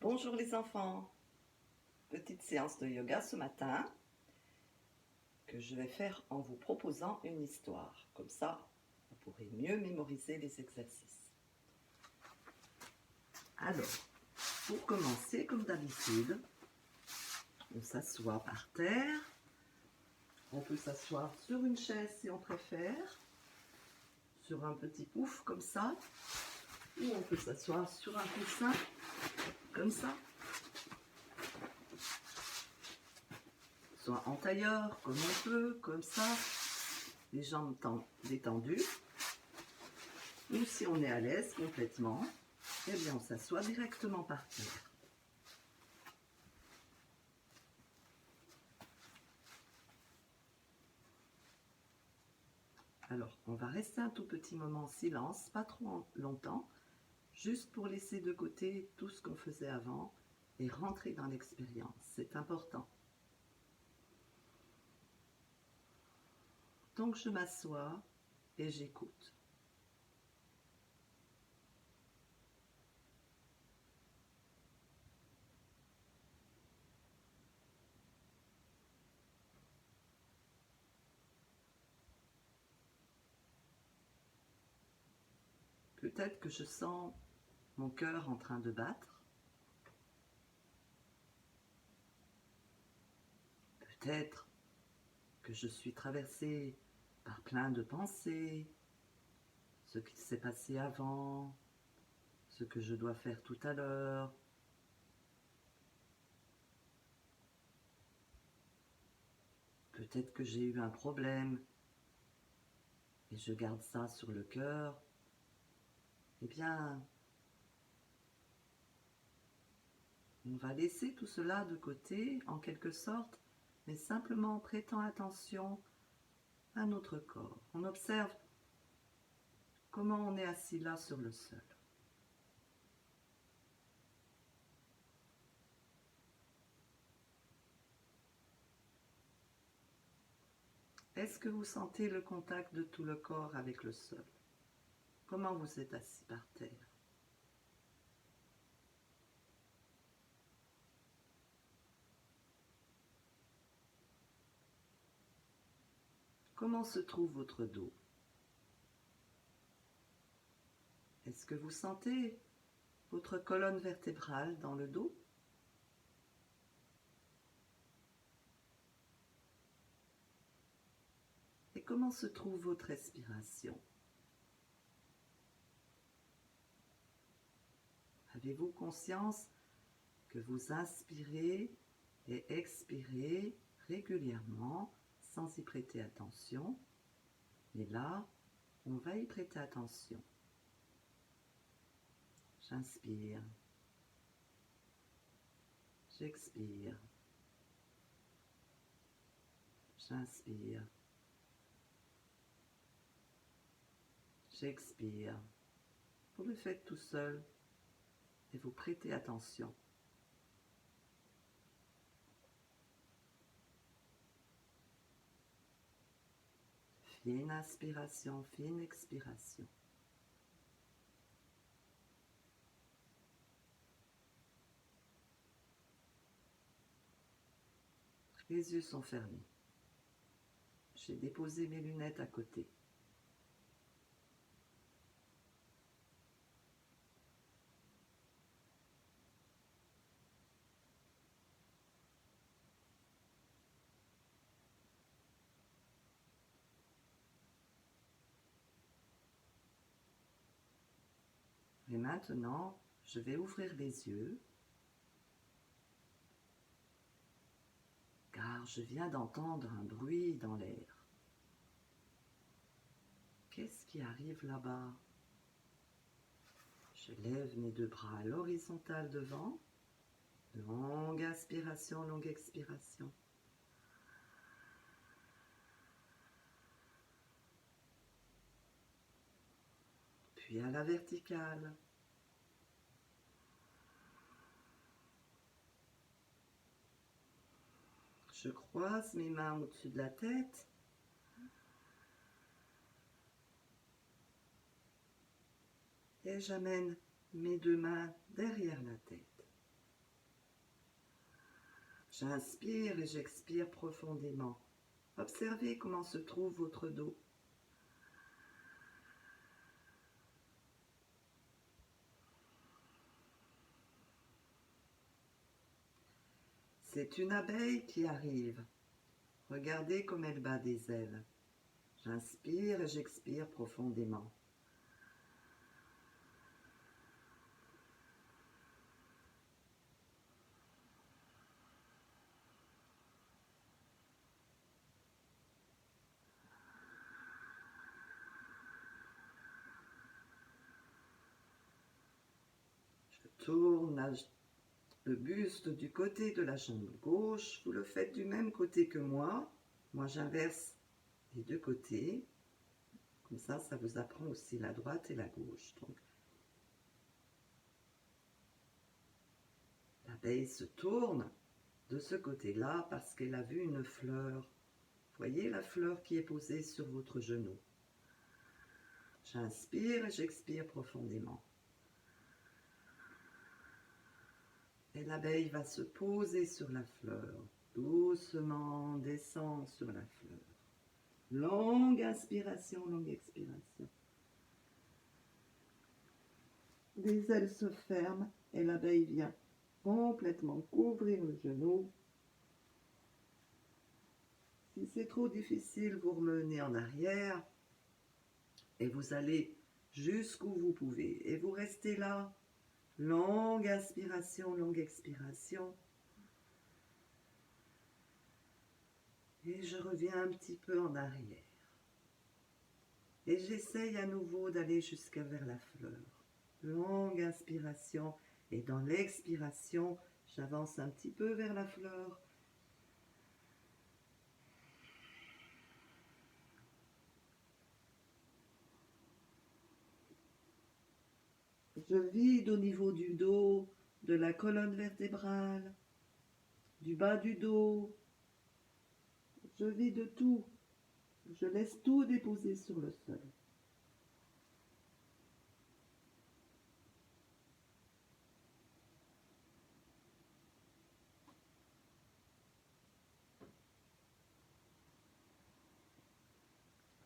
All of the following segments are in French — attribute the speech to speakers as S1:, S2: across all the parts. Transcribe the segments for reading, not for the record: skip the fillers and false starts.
S1: Bonjour les enfants, petite séance de yoga ce matin que je vais faire en vous proposant une histoire. Comme ça, vous pourrez mieux mémoriser les exercices. Alors, pour commencer, comme d'habitude, on s'assoit par terre. On peut s'asseoir sur une chaise si on préfère, sur un petit pouf comme ça, ou on peut s'asseoir sur un coussin comme ça. Soit en tailleur, comme on peut, comme ça, les jambes détendues. Ou si on est à l'aise complètement, eh bien on s'assoit directement par terre. Alors, on va rester un tout petit moment en silence, pas trop longtemps, juste pour laisser de côté tout ce qu'on faisait avant et rentrer dans l'expérience. C'est important. Donc je m'assois et j'écoute. Peut-être que je sens mon cœur en train de battre. Peut-être que je suis traversée par plein de pensées, ce qui s'est passé avant, ce que je dois faire tout à l'heure. Peut-être que j'ai eu un problème et je garde ça sur le cœur. Eh bien, on va laisser tout cela de côté, en quelque sorte, mais simplement en prêtant attention à notre corps. On observe comment on est assis là sur le sol. Est-ce que vous sentez le contact de tout le corps avec le sol? Comment vous êtes assis par terre? Comment se trouve votre dos? Est-ce que vous sentez votre colonne vertébrale dans le dos? Et comment se trouve votre respiration? Avez-vous conscience que vous inspirez et expirez régulièrement sans y prêter attention? Mais là, on va y prêter attention. J'inspire. J'expire. J'inspire. J'expire. Vous le faites tout seul et vous prêtez attention. Fine inspiration, fine expiration. Les yeux sont fermés. J'ai déposé mes lunettes à côté. Et maintenant, je vais ouvrir les yeux, car je viens d'entendre un bruit dans l'air. Qu'est-ce qui arrive là-bas? Je lève mes deux bras à l'horizontale devant. Longue inspiration, longue expiration. Puis à la verticale. Je croise mes mains au-dessus de la tête. Et j'amène mes deux mains derrière la tête. J'inspire et j'expire profondément. Observez comment se trouve votre dos. C'est une abeille qui arrive. Regardez comme elle bat des ailes. J'inspire et j'expire profondément. Je tourne le buste du côté de la jambe gauche. Vous le faites du même côté que moi. Moi, j'inverse les deux côtés. Comme ça vous apprend aussi la droite et la gauche. Donc, l'abeille se tourne de ce côté-là parce qu'elle a vu une fleur. Voyez la fleur qui est posée sur votre genou. J'inspire et j'expire profondément. Et l'abeille va se poser sur la fleur. Doucement descend sur la fleur. Longue inspiration, longue expiration. Les ailes se ferment et l'abeille vient complètement couvrir le genou. Si c'est trop difficile, vous remenez en arrière et vous allez jusqu'où vous pouvez. Et vous restez là. Longue inspiration, longue expiration. Et je reviens un petit peu en arrière. Et j'essaye à nouveau d'aller jusqu'à vers la fleur. Longue inspiration. Et dans l'expiration, j'avance un petit peu vers la fleur. Je vide au niveau du dos, de la colonne vertébrale, du bas du dos. Je vide tout. Je laisse tout déposer sur le sol.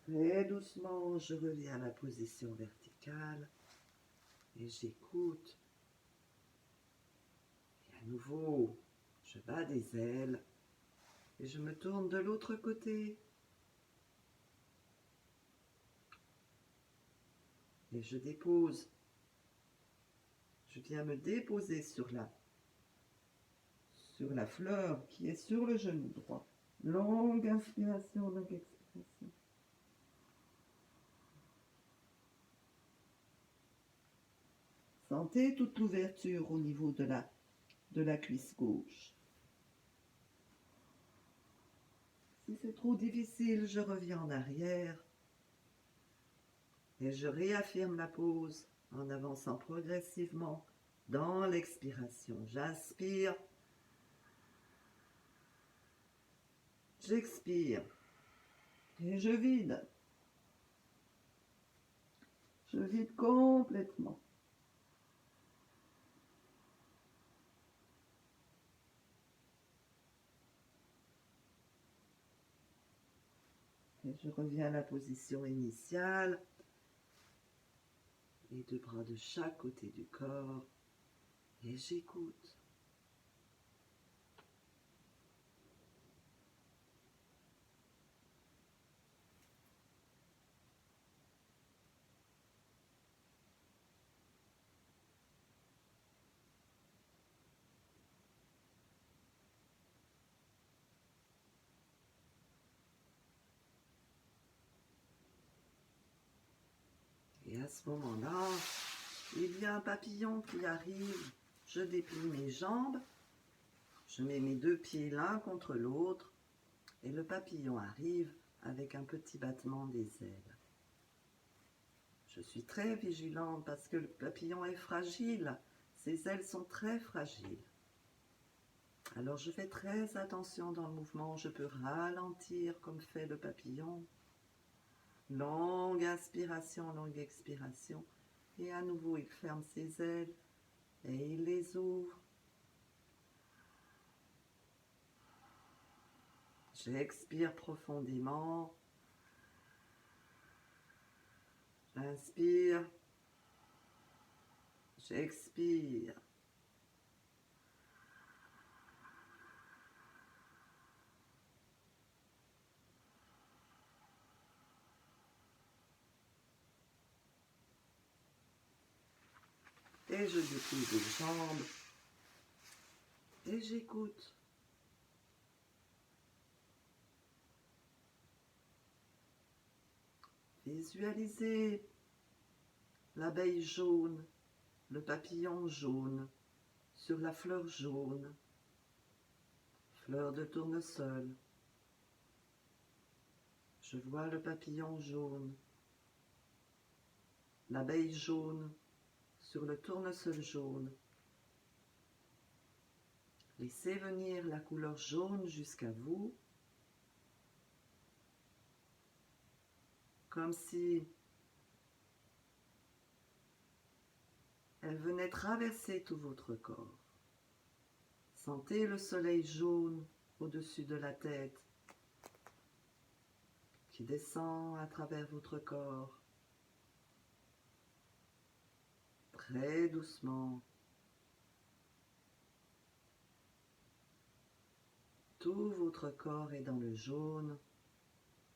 S1: Très doucement, je reviens à la position verticale et j'écoute. Et à nouveau, je bats des ailes et je me tourne de l'autre côté. Et je dépose. Je viens me déposer sur la fleur qui est sur le genou droit. Longue inspiration, longue expiration. Sentez toute l'ouverture au niveau de la cuisse gauche. Si c'est trop difficile, je reviens en arrière et je réaffirme la pose en avançant progressivement dans l'expiration. J'inspire, j'expire et je vide. Je vide complètement. Et je reviens à la position initiale. Les deux bras de chaque côté du corps. Et j'écoute. Et à ce moment-là, il y a un papillon qui arrive. Je déplie mes jambes. Je mets mes deux pieds l'un contre l'autre. Et le papillon arrive avec un petit battement des ailes. Je suis très vigilante parce que le papillon est fragile. Ses ailes sont très fragiles. Alors je fais très attention dans le mouvement. Je peux ralentir comme fait le papillon. Longue inspiration, longue expiration. Et à nouveau, il ferme ses ailes et il les ouvre. J'expire profondément. J'inspire. J'expire. Et je déplie les jambes. Et j'écoute. Visualisez l'abeille jaune, le papillon jaune, sur la fleur jaune, fleur de tournesol. Je vois le papillon jaune, l'abeille jaune, sur le tournesol jaune. Laissez venir la couleur jaune jusqu'à vous, comme si elle venait traverser tout votre corps. Sentez le soleil jaune au-dessus de la tête qui descend à travers votre corps, très doucement. Tout votre corps est dans le jaune,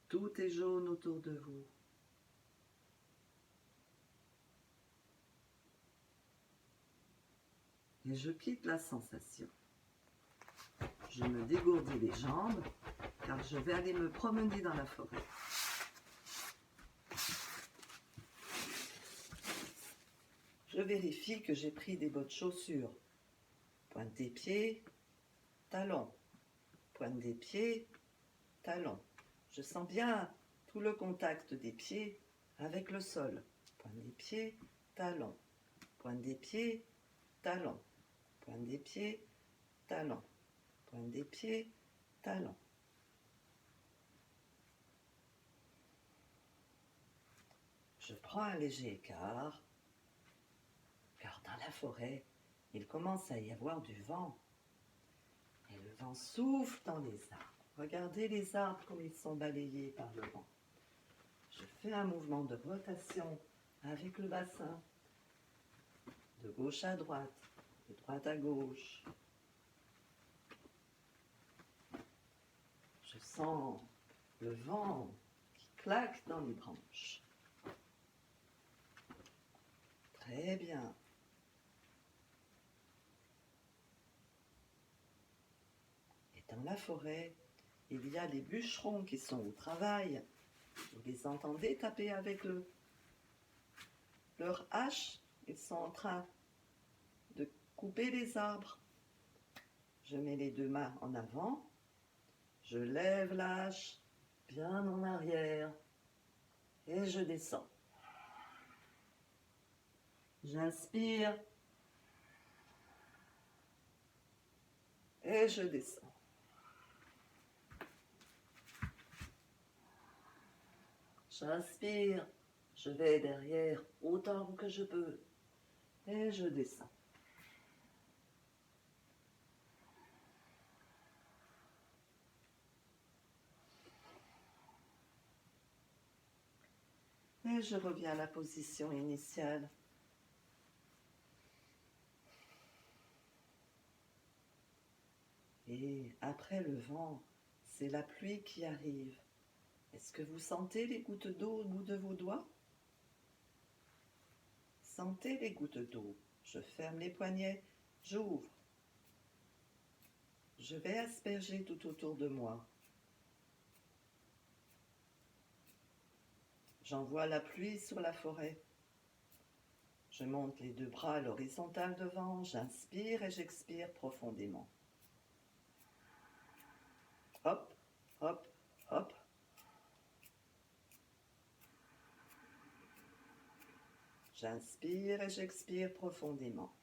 S1: tout est jaune autour de vous. Et je quitte la sensation. Je me dégourdis les jambes car je vais aller me promener dans la forêt. Je vérifie que j'ai pris des bonnes chaussures. Pointe des pieds, talons. Pointe des pieds, talons. Je sens bien tout le contact des pieds avec le sol. Pointe des pieds, talons. Pointe des pieds, talons. Pointe des pieds, talons. Pointe des pieds, talons. Je prends un léger écart, car dans la forêt, il commence à y avoir du vent. Et le vent souffle dans les arbres. Regardez les arbres comme ils sont balayés par le vent. Je fais un mouvement de rotation avec le bassin, de gauche à droite, de droite à gauche. Je sens le vent qui claque dans les branches. Très bien. Et dans la forêt, il y a les bûcherons qui sont au travail. Vous les entendez taper avec leur hache. Ils sont en train de couper les arbres. Je mets les deux mains en avant. Je lève la hache bien en arrière et je descends. J'inspire et je descends. J'inspire, je vais derrière autant que je peux et je descends. Et je reviens à la position initiale. Et après le vent, c'est la pluie qui arrive. Est-ce que vous sentez les gouttes d'eau au bout de vos doigts? Sentez les gouttes d'eau. Je ferme les poignets, j'ouvre. Je vais asperger tout autour de moi. J'envoie la pluie sur la forêt. Je monte les deux bras à l'horizontale devant, j'inspire et j'expire profondément. Hop, hop, hop. J'inspire et j'expire profondément.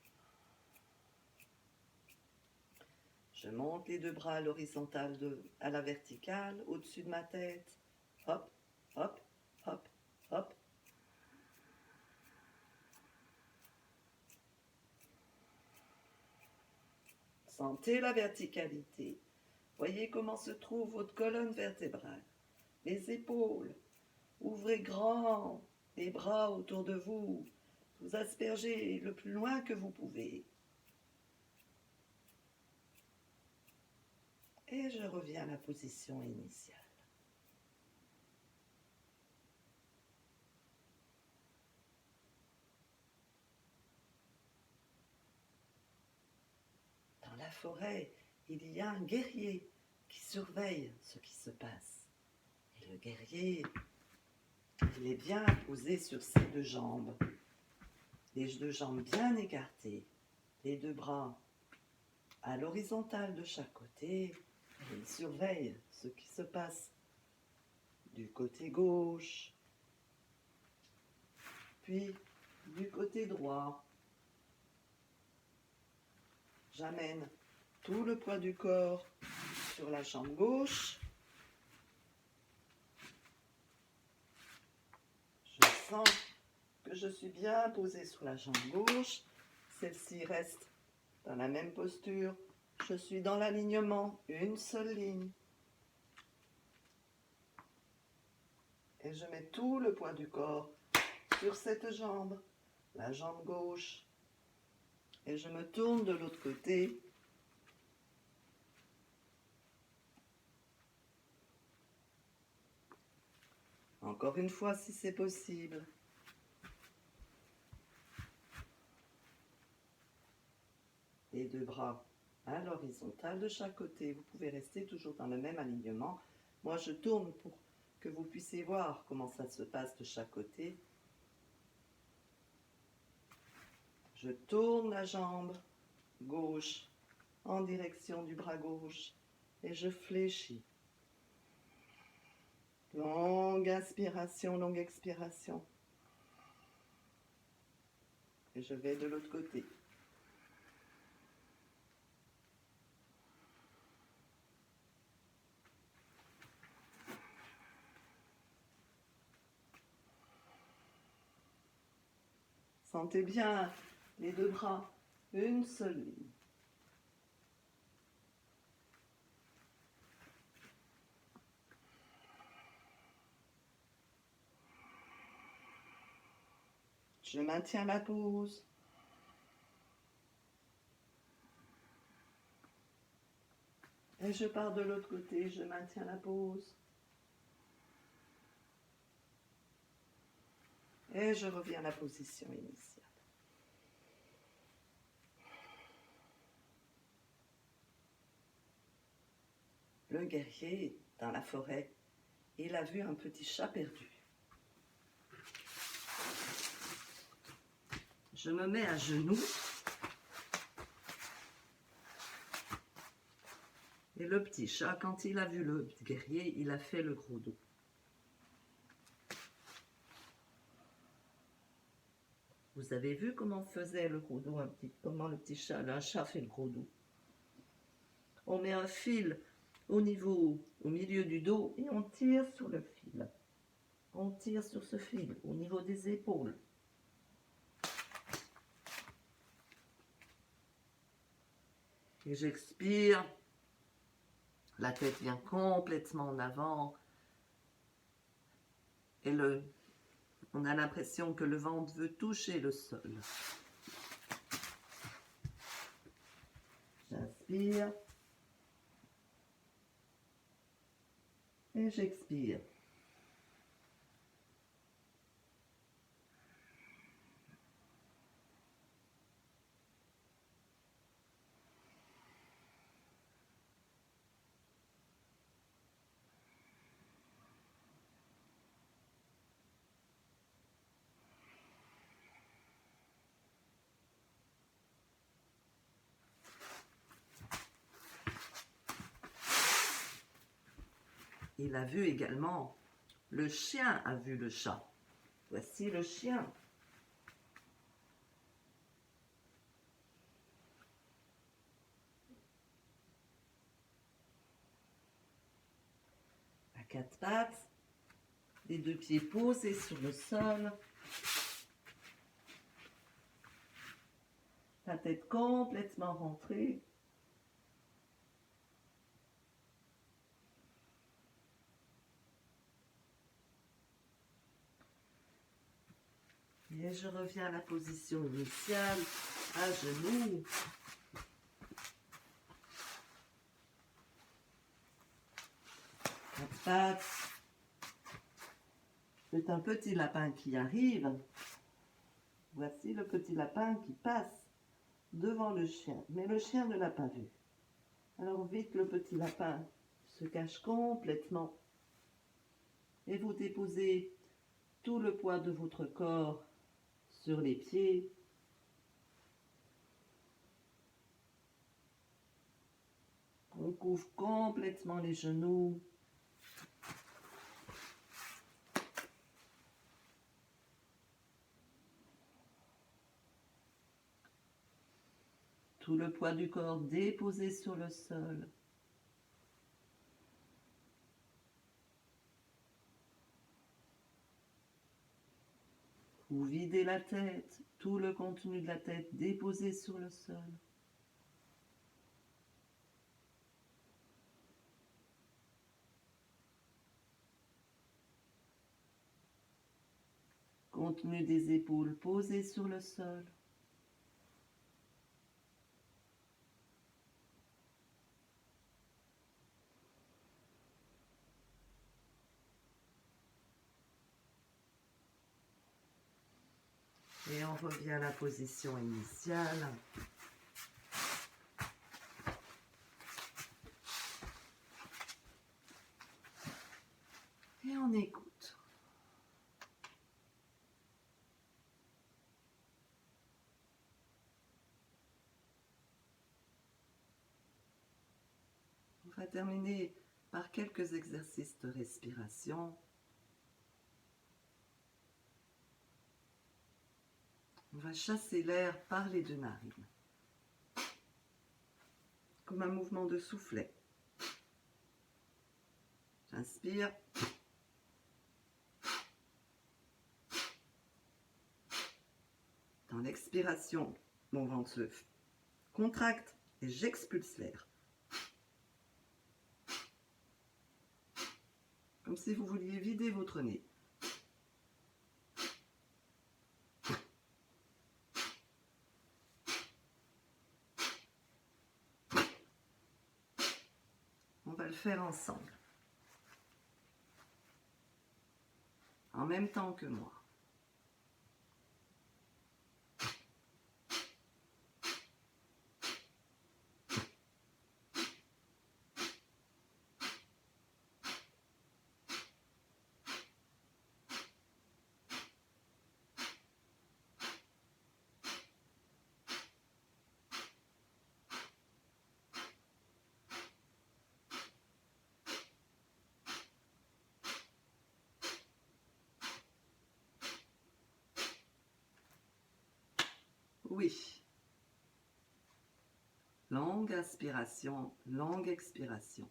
S1: Je monte les deux bras à l'horizontale à la verticale, au-dessus de ma tête. Hop, hop, hop, hop. Sentez la verticalité. Voyez comment se trouve votre colonne vertébrale, les épaules. Ouvrez grand les bras autour de vous. Vous aspergez le plus loin que vous pouvez. Et je reviens à la position initiale. Dans la forêt, il y a un guerrier qui surveille ce qui se passe. Et le guerrier, il est bien posé sur ses deux jambes. Les deux jambes bien écartées, les deux bras à l'horizontale de chaque côté. Et il surveille ce qui se passe du côté gauche, puis du côté droit. J'amène tout le poids du corps sur la jambe gauche. Je sens que je suis bien posée sur la jambe gauche. Celle-ci reste dans la même posture. Je suis dans l'alignement, une seule ligne. Et je mets tout le poids du corps sur cette jambe, la jambe gauche. Et je me tourne de l'autre côté. Encore une fois, si c'est possible. Les deux bras à l'horizontale de chaque côté. Vous pouvez rester toujours dans le même alignement. Moi, je tourne pour que vous puissiez voir comment ça se passe de chaque côté. Je tourne la jambe gauche en direction du bras gauche et je fléchis. Longue inspiration, longue expiration. Et je vais de l'autre côté. Sentez bien les deux bras, une seule ligne. Je maintiens la pose. Et je pars de l'autre côté, je maintiens la pose. Et je reviens à la position initiale. Le guerrier, dans la forêt, il a vu un petit chat perdu. Je me mets à genoux. Et le petit chat, quand il a vu le petit guerrier, il a fait le gros dos. Vous avez vu comment faisait le gros dos, comment le chat fait le gros dos. On met un fil au milieu du dos et on tire sur le fil. On tire sur ce fil au niveau des épaules. Et j'expire. La tête vient complètement en avant. Et on a l'impression que le ventre veut toucher le sol. J'inspire. Et j'expire. Il a vu également, le chien a vu le chat. Voici le chien. À quatre pattes, les deux pieds posés sur le sol. La tête complètement rentrée. Et je reviens à la position initiale, à genoux. Quatre pattes. C'est un petit lapin qui arrive. Voici le petit lapin qui passe devant le chien, mais le chien ne l'a pas vu. Alors vite, le petit lapin se cache complètement et vous déposez tout le poids de votre corps sur les pieds. On couvre complètement les genoux. Tout le poids du corps déposé sur le sol. Vous videz la tête, tout le contenu de la tête déposé sur le sol. Contenu des épaules posé sur le sol. Et on revient à la position initiale. Et on écoute. On va terminer par quelques exercices de respiration. On va chasser l'air par les deux narines, comme un mouvement de soufflet. J'inspire. Dans l'expiration, mon ventre se contracte et j'expulse l'air. Comme si vous vouliez vider votre nez. On va le faire ensemble. En même temps que moi. Oui. Longue inspiration, longue expiration.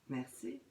S1: Merci.